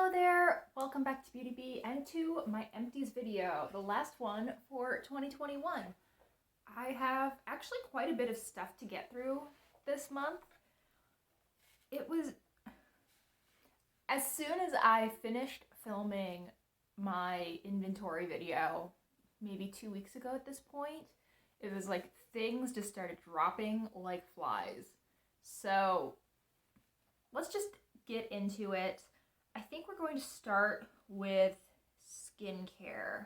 Hello there, welcome back to Beauty Bee and to my Empties video, the last one for 2021. I have actually quite a bit of stuff to get through this month. It was, as soon as I finished filming my inventory video, maybe 2 weeks ago at this point, it was like things just started dropping like flies. So let's just get into it. I think we're going to start with skincare.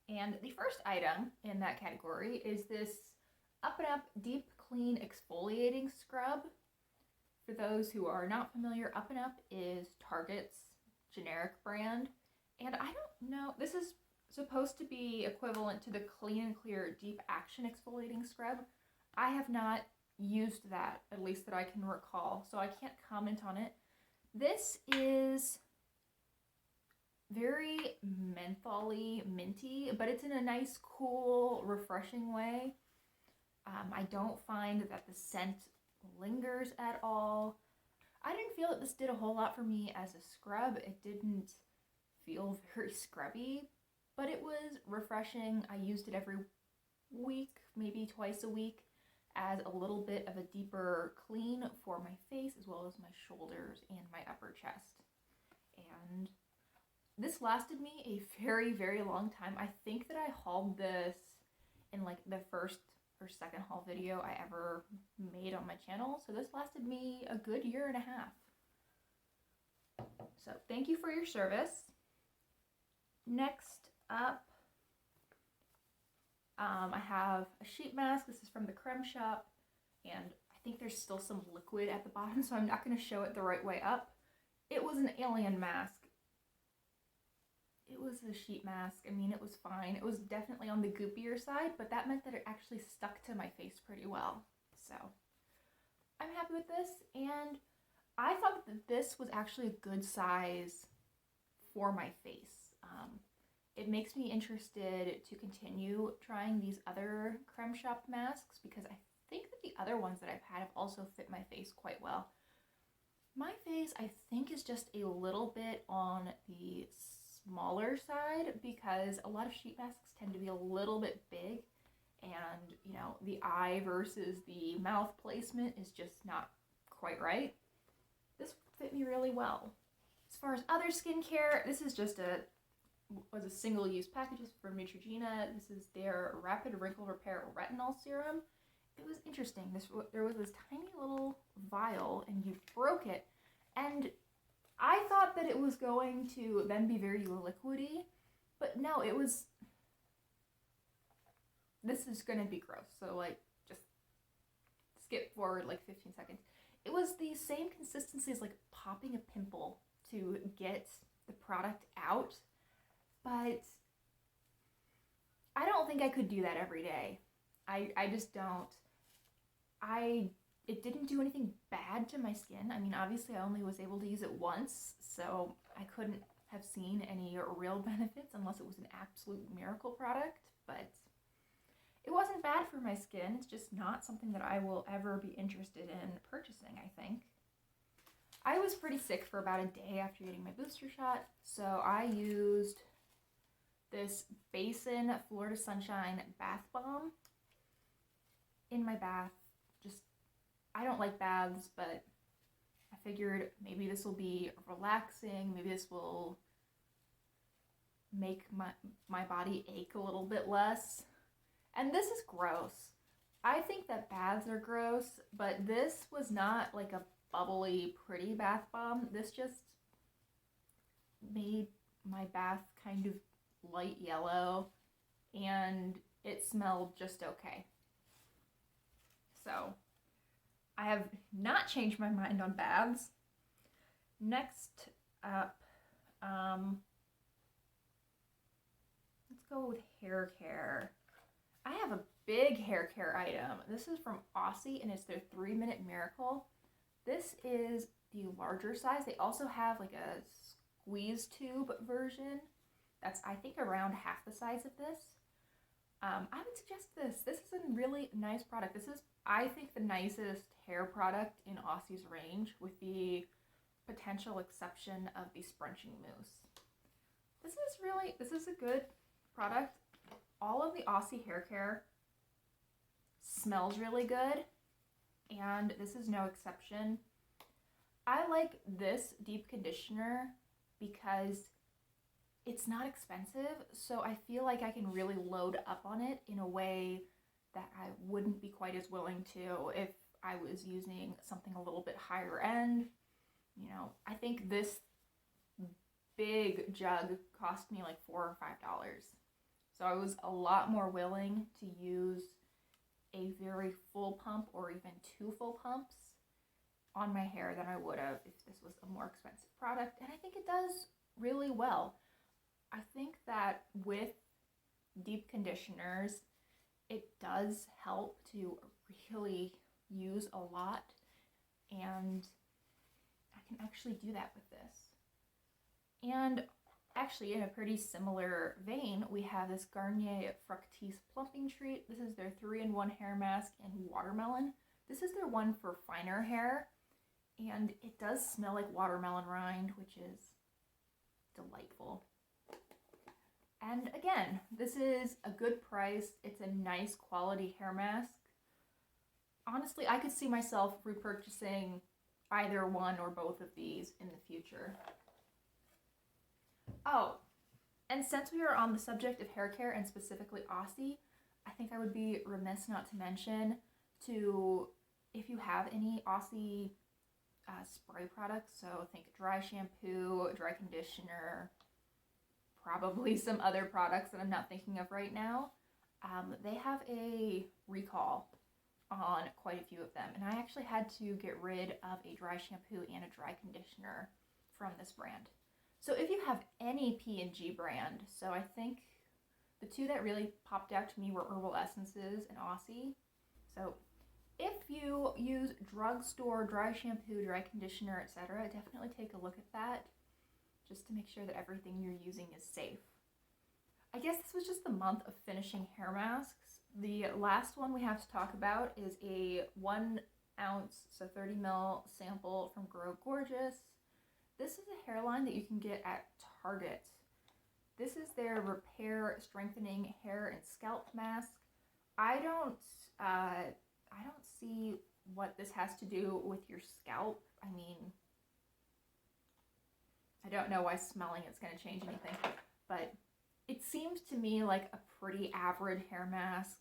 And the first item in that category is this Up and Up Deep Clean Exfoliating Scrub. For those who are not familiar, Up and Up is Target's generic brand. And I don't know, this is supposed to be equivalent to the Clean and Clear Deep Action Exfoliating Scrub. I have not used that, at least that I can recall, so I can't comment on it. This is very mentholy, minty, but it's in a nice, cool, refreshing way. I don't find that the scent lingers at all. I didn't feel that this did a whole lot for me as a scrub. It didn't feel very scrubby, but it was refreshing. I used it every week, maybe twice a week, as a little bit of a deeper clean for my face as well as my shoulders and my upper chest. And this lasted me a very, very long time. I think that I hauled this in like the first or second haul video I ever made on my channel. So this lasted me a good year and a half. So thank you for your service. Next up, I have a sheet mask. This is from the Creme Shop, and I think there's still some liquid at the bottom, so I'm not going to show it the right way up. It was an alien mask. It was a sheet mask. I mean, it was fine. It was definitely on the goopier side, but that meant that it actually stuck to my face pretty well. So I'm happy with this, and I thought that this was actually a good size for my face. It makes me interested to continue trying these other Creme Shop masks because I think that the other ones that I've had have also fit my face quite well. My face, I think, is just a little bit on the smaller side because a lot of sheet masks tend to be a little bit big, and, you know, the eye versus the mouth placement is just not quite right. This fit me really well. As far as other skincare, this is just was a single-use package from Neutrogena. This is their Rapid Wrinkle Repair Retinol Serum. It was interesting. There was this tiny little vial, and you broke it, and I thought that it was going to then be very liquidy, but no, it was. This is gonna be gross, so like just skip forward like 15 seconds. It was the same consistency as like popping a pimple to get the product out. But I don't think I could do that every day. I just don't. It didn't do anything bad to my skin. I mean, obviously I only was able to use it once, so I couldn't have seen any real benefits unless it was an absolute miracle product, but it wasn't bad for my skin. It's just not something that I will ever be interested in purchasing, I think. I was pretty sick for about a day after getting my booster shot, so I used this Basin Florida Sunshine Bath Bomb in my bath. I don't like baths, but I figured maybe this will be relaxing. Maybe this will make my body ache a little bit less. And this is gross. I think that baths are gross, but this was not like a bubbly, pretty bath bomb. This just made my bath kind of light yellow, and it smelled just okay. So I have not changed my mind on baths. Next up, let's go with hair care. I have a big hair care item. This is from Aussie, and it's their 3-Minute Miracle. This is the larger size. They also have like a squeeze tube version that's, I think, around half the size of this. I would suggest this. This is a really nice product. This is, I think, the nicest hair product in Aussie's range, with the potential exception of the scrunching mousse. This is a good product. All of the Aussie hair care smells really good, and this is no exception. I like this deep conditioner because it's not expensive, so I feel like I can really load up on it in a way that I wouldn't be quite as willing to if I was using something a little bit higher end. You know, I think this big jug cost me like $4 or $5. So I was a lot more willing to use a very full pump or even 2 full pumps on my hair than I would have if this was a more expensive product. And I think it does really well. I think that with deep conditioners, it does help to really use a lot, and I can actually do that with this. And actually, in a pretty similar vein, we have this Garnier Fructis Plumping Treat. This is their 3-in-1 hair mask and watermelon. This is their one for finer hair, and it does smell like watermelon rind, which is delightful. And again, this is a good price. It's a nice quality hair mask. Honestly, I could see myself repurchasing either one or both of these in the future. Oh, and since we are on the subject of hair care and specifically Aussie, I think I would be remiss not to mention if you have any Aussie spray products, so think dry shampoo, dry conditioner, probably some other products that I'm not thinking of right now. They have a recall on quite a few of them, and I actually had to get rid of a dry shampoo and a dry conditioner from this brand. So if you have any P&G brand, so I think the two that really popped out to me were Herbal Essences and Aussie. So if you use drugstore dry shampoo, dry conditioner, etc., definitely take a look at that, just to make sure that everything you're using is safe. I guess this was just the month of finishing hair masks. The last one we have to talk about is a 1 ounce, so 30 ml sample from Grow Gorgeous. This is a hairline that you can get at Target. This is their Repair Strengthening Hair and Scalp Mask. I don't see what this has to do with your scalp. I mean, I don't know why smelling it's going to change anything, but it seems to me like a pretty average hair mask.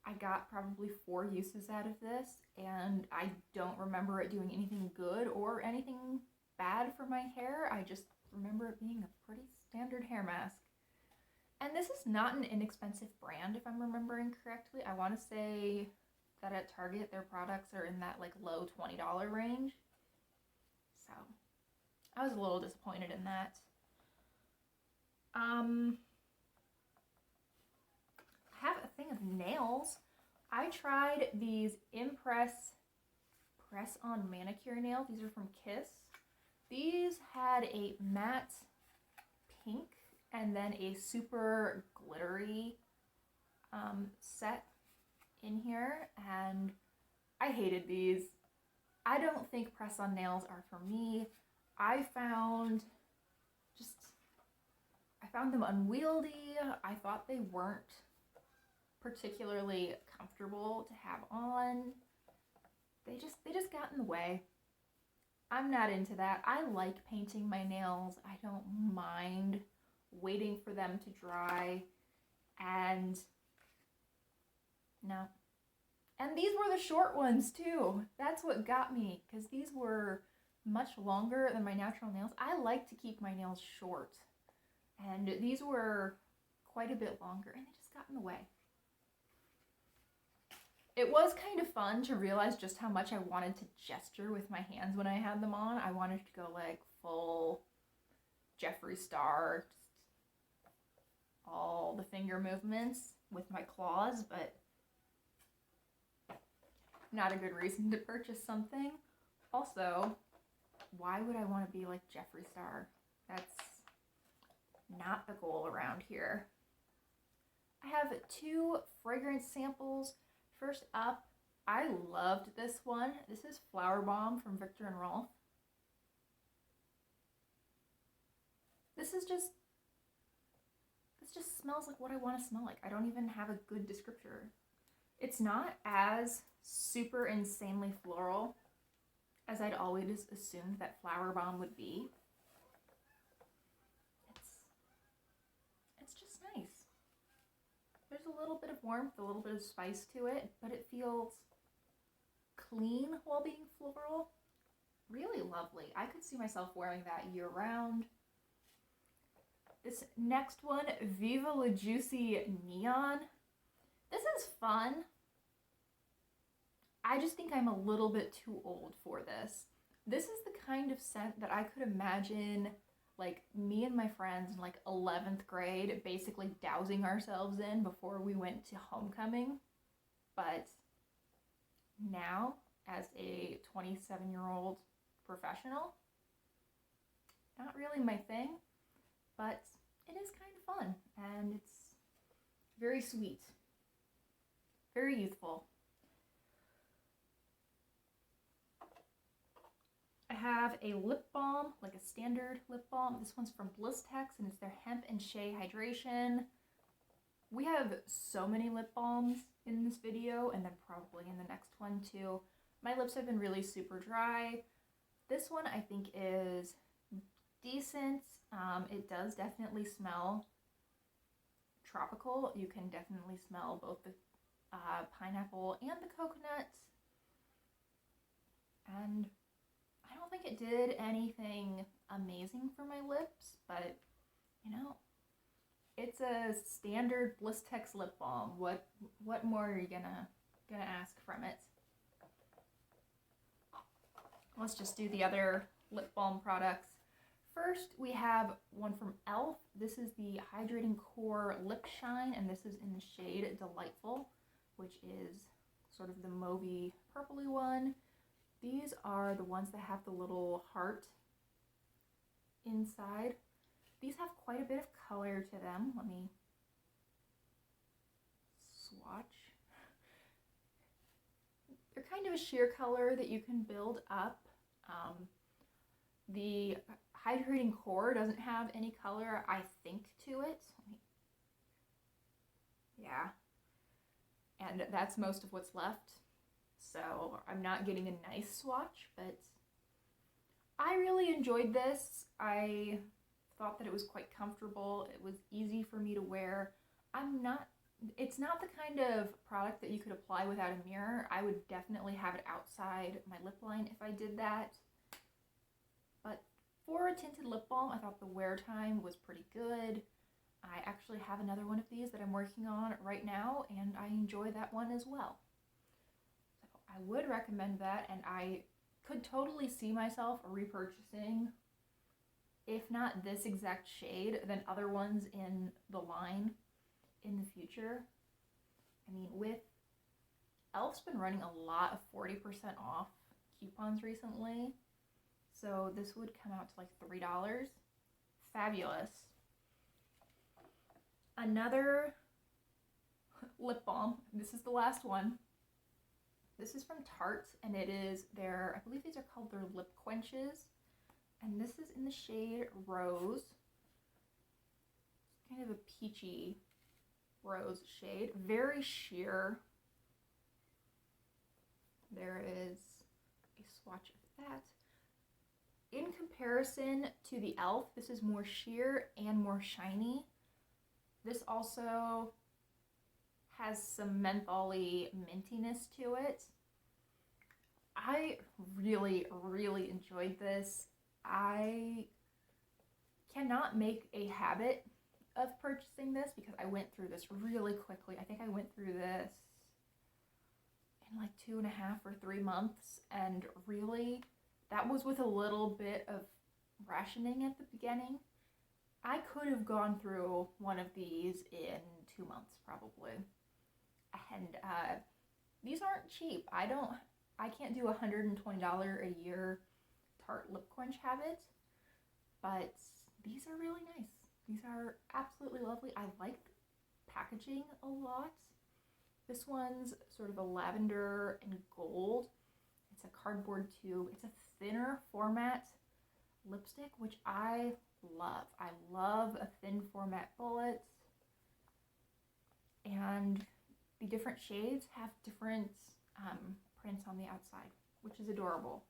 I got probably 4 uses out of this, and I don't remember it doing anything good or anything bad for my hair. I just remember it being a pretty standard hair mask. And this is not an inexpensive brand, if I'm remembering correctly. I want to say that at Target, their products are in that like low $20 range. So I was a little disappointed in that. I have a thing of nails. I tried these Impress press-on manicure nails. These are from Kiss. These had a matte pink and then a super glittery set in here, and I hated these. I don't think press-on nails are for me. I found them unwieldy. I thought they weren't particularly comfortable to have on. They just got in the way. I'm not into that. I like painting my nails. I don't mind waiting for them to dry, and no. And these were the short ones too. That's what got me, because these were much longer than my natural nails. I like to keep my nails short, and these were quite a bit longer, and they just got in the way. It was kind of fun to realize just how much I wanted to gesture with my hands when I had them on. I wanted to go like full Jeffree Star, just all the finger movements with my claws, but not a good reason to purchase something. Also, why would I want to be like Jeffree Star? That's not the goal around here. I have 2 fragrance samples. First up, I loved this one. This is Flower Bomb from Viktor and Rolf. This just smells like what I want to smell like. I don't even have a good descriptor. It's not as super insanely floral as I'd always assumed that Flower Bomb would be. It's just nice. There's a little bit of warmth, a little bit of spice to it, but it feels clean while being floral. Really lovely. I could see myself wearing that year round. This next one, Viva La Juicy Neon. This is fun. I just think I'm a little bit too old for this. This is the kind of scent that I could imagine like me and my friends in like 11th grade basically dousing ourselves in before we went to homecoming. But now, as a 27-year-old professional, not really my thing, but it is kind of fun, and it's very sweet, very youthful. I have a lip balm, like a standard lip balm. This one's from Blistex, and it's their Hemp and Shea Hydration. We have so many lip balms in this video, and then probably in the next one too. My lips have been really super dry. This one I think is decent. It does definitely smell tropical. You can definitely smell both the pineapple and the coconut. And I don't think it did anything amazing for my lips, but you know, it's a standard Blistex lip balm. What more are you gonna ask from it? Let's just do the other lip balm products. First, we have one from e.l.f. This is the Hydrating Core Lip Shine, and this is in the shade Delightful, which is sort of the mauvey purpley one. These are the ones that have the little heart inside. These have quite a bit of color to them. Let me swatch. They're kind of a sheer color that you can build up. The Hydrating Core doesn't have any color, I think, to it. Yeah. And that's most of what's left. So I'm not getting a nice swatch, but I really enjoyed this. I thought that it was quite comfortable. It was easy for me to wear. It's not the kind of product that you could apply without a mirror. I would definitely have it outside my lip line if I did that. But for a tinted lip balm, I thought the wear time was pretty good. I actually have another one of these that I'm working on right now, and I enjoy that one as well. So I would recommend that, and I could totally see myself repurchasing, if not this exact shade, then other ones in the line in the future. I mean, with e.l.f.'s been running a lot of 40% off coupons recently, so this would come out to like $3. Fabulous. Another lip balm. This is the last one. This is from Tarte, and it is their, I believe these are called their lip quenches, and this is in the shade Rose. It's kind of a peachy rose shade, very sheer. There is a swatch of that. In comparison to the e.l.f., this is more sheer and more shiny. This also has some mentholy mintiness to it. I really, really enjoyed this. I cannot make a habit of purchasing this because I went through this really quickly. I think I went through this in like 2.5 or 3 months, and really that was with a little bit of rationing at the beginning. I could have gone through one of these in 2 months probably. And these aren't cheap. I can't do $120 a year Tart Lip Quench habit, but these are really nice. These are absolutely lovely. I like the packaging a lot. This one's sort of a lavender and gold. It's a cardboard tube. It's a thinner format lipstick, which I love. I love a thin format bullet, and the different shades have different prints on the outside, which is adorable.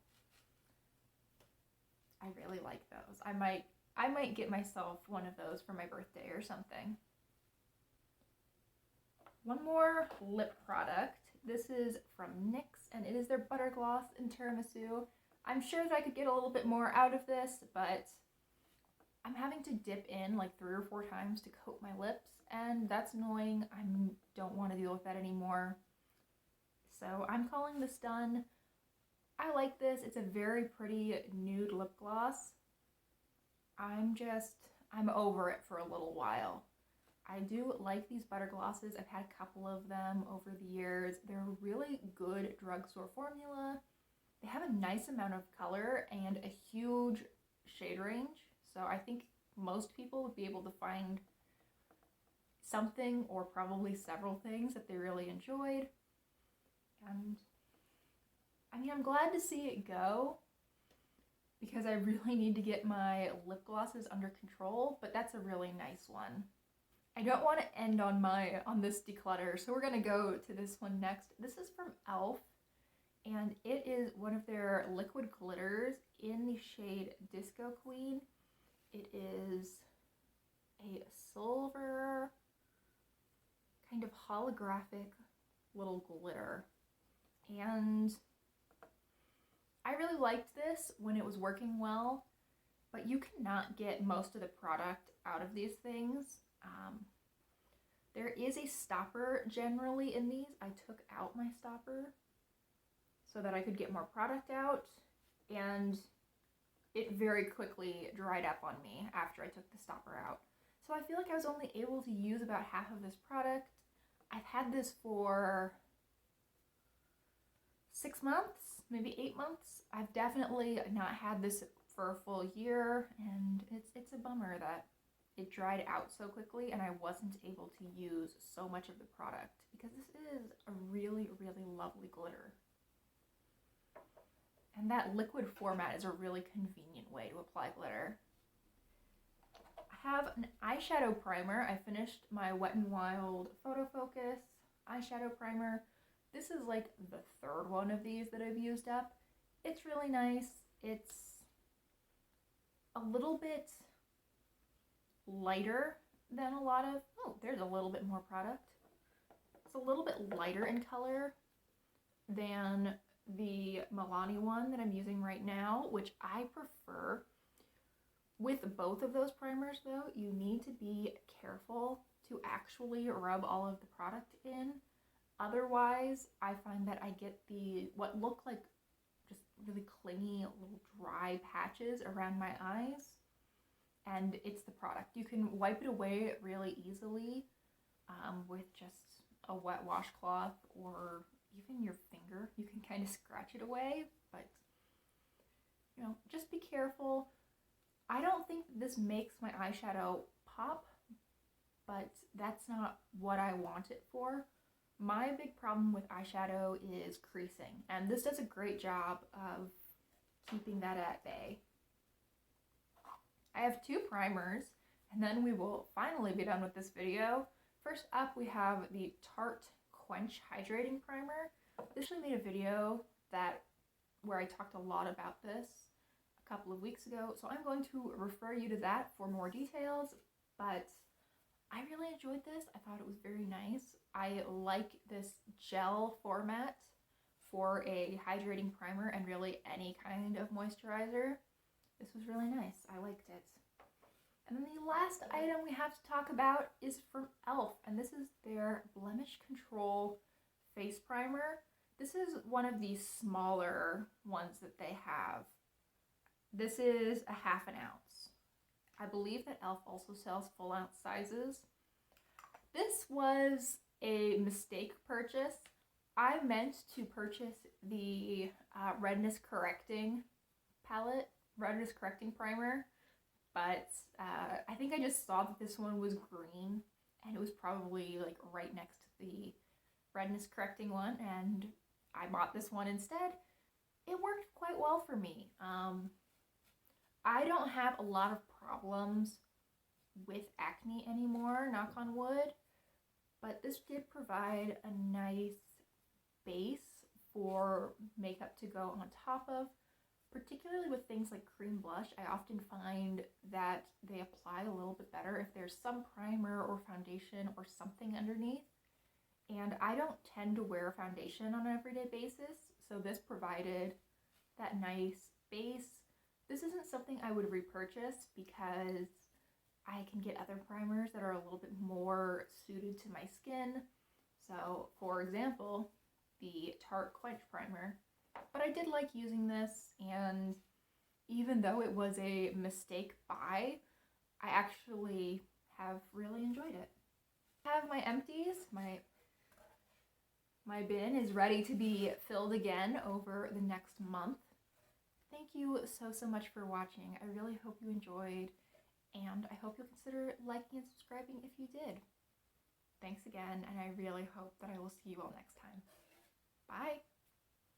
I really like those. I might get myself one of those for my birthday or something. One more lip product. This is from NYX, and it is their Butter Gloss in Tiramisu. I'm sure that I could get a little bit more out of this, but I'm having to dip in like 3 or 4 times to coat my lips, and that's annoying. I don't want to deal with that anymore. So I'm calling this done. I like this. It's a very pretty nude lip gloss. I'm over it for a little while. I do like these butter glosses. I've had a couple of them over the years. They're a really good drugstore formula. They have a nice amount of color and a huge shade range. So I think most people would be able to find something or probably several things that they really enjoyed. And I mean, I'm glad to see it go because I really need to get my lip glosses under control, but that's a really nice one. I don't want to end on this declutter, so we're going to go to this one next. This is from e.l.f. and it is one of their liquid glitters in the shade Disco Queen. It is a silver kind of holographic little glitter, and I really liked this when it was working well, but you cannot get most of the product out of these things. There is a stopper generally in these. I took out my stopper so that I could get more product out, and it very quickly dried up on me after I took the stopper out. So I feel like I was only able to use about half of this product. I've had this for 6 months, maybe 8 months. I've definitely not had this for a full year, and it's a bummer that it dried out so quickly and I wasn't able to use so much of the product, because this is a really, really lovely glitter. And that liquid format is a really convenient way to apply glitter. I have an eyeshadow primer. I finished my Wet n Wild Photo Focus eyeshadow primer. This is like the 3rd one of these that I've used up. It's really nice. It's a little bit lighter than a lot of, oh, there's a little bit more product. It's a little bit lighter in color than the Milani one that I'm using right now, which I prefer. With both of those primers though, you need to be careful to actually rub all of the product in. Otherwise, I find that I get what look like just really clingy, little dry patches around my eyes, and it's the product. You can wipe it away really easily with just a wet washcloth or even your finger. You can kind of scratch it away, but you know, just be careful. I don't think this makes my eyeshadow pop, but that's not what I want it for. My big problem with eyeshadow is creasing, and this does a great job of keeping that at bay. I have 2 primers, and then we will finally be done with this video. First up, we have the Tart Quench Hydrating Primer. I actually made a video where I talked a lot about this a couple of weeks ago, so I'm going to refer you to that for more details, but I really enjoyed this. I thought it was very nice. I like this gel format for a hydrating primer and really any kind of moisturizer. This was really nice. I liked it. And then the last item we have to talk about is from e.l.f. and this is their Blemish Control Face Primer. This is one of the smaller ones that they have. This is a 1/2 ounce. I believe that e.l.f. also sells full ounce sizes. This was a mistake purchase. I meant to purchase the redness correcting primer, but I think I just saw that this one was green and it was probably like right next to the redness correcting one, and I bought this one instead. It worked quite well for me. I don't have a lot of problems with acne anymore, knock on wood, but this did provide a nice base for makeup to go on top of, particularly with things like cream blush. I often find that they apply a little bit better if there's some primer or foundation or something underneath. And I don't tend to wear foundation on an everyday basis, so this provided that nice base. This isn't something I would repurchase because I can get other primers that are a little bit more suited to my skin. So, for example, the Tart Quench primer. But I did like using this, and even though it was a mistake buy, I actually have really enjoyed it. I have my empties. My bin is ready to be filled again over the next month. Thank you so much for watching. I really hope you enjoyed, and I hope you'll consider liking and subscribing if you did. Thanks again, and I really hope that I will see you all next time. Bye!